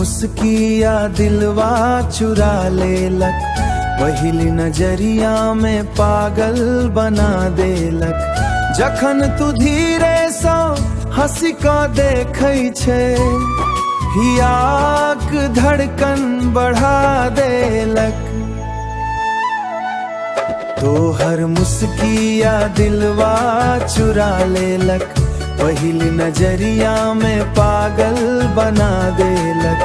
मुस्किया दिलवा चुरा लेलक, पहिली नजरिया में पागल बना देलक। जखन तू धीरे सँ हंसी क देखै छै, हियाक धड़कन बढ़ा देलक। तोहर मुस्किया दिलवा चुरा लेलक, पहिली नजरिया में पागल बना देलक।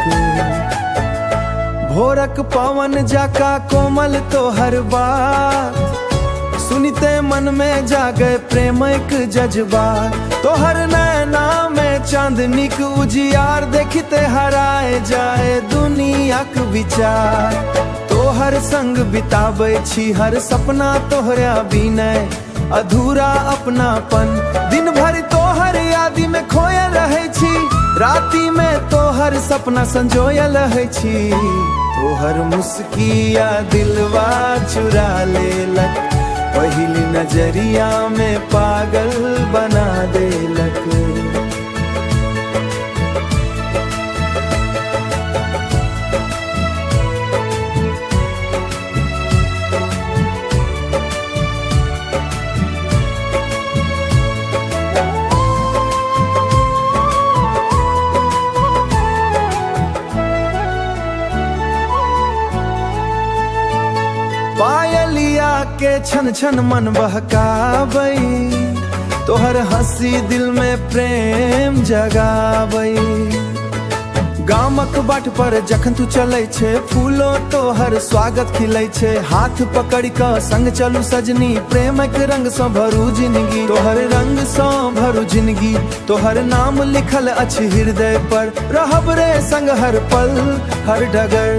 भोरक पवन जाका कोमल तोहर बात, सुनते मन में जागे प्रेमक जज्बात। तोहर नैना में चांदनीक उजियार, देखते हराए जाए दुनियाक विचार। तोहर संग बिताबै छी हर सपना तोहरा बिनय, अधूरा अपनापन। दिन भर तोहर यादी में खोयल रहै छी, राति में तोहर सपना संजोयल रहै छी। तोहर मुस्किया दिलवा चुरा लेलक, पहिली नजरिया में पागल बना देलक। पायलिया के छन छन मन बहकाबै, तोहर हंसी दिल में प्रेम जगाबै। गामक बाट पर जखन तू चलै छे, फूलो तोहर स्वागत खिलै छे। हाथ पकड़ क संग चलू सजनी, प्रेमक रंग सँ भरू जिंदगी। तोहर रंग सँ भरू जिंदगी, तोहर नाम लिखल अछि हृदय पर। रहब रे संग हर पल हर डगर।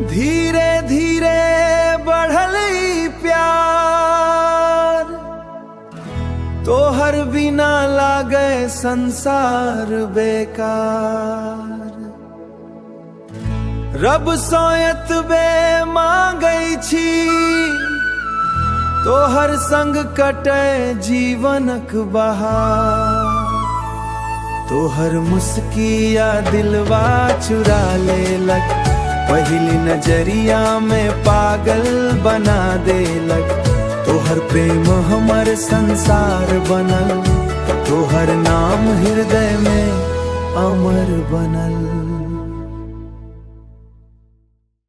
धीरे धीरे बढ़ल प्यार, तोहर बिना लागे संसार बेकार। रब सँ एतबे मांगै छी, तोहर संग कटे जीवनक बहार। तोहर मुस्किया दिलवा चुरा लेलक, पहिली नजरिया में पागल बना देलक। तोहर प्रेम हमर संसार बनल, तोहर नाम हृदय में अमर बनल।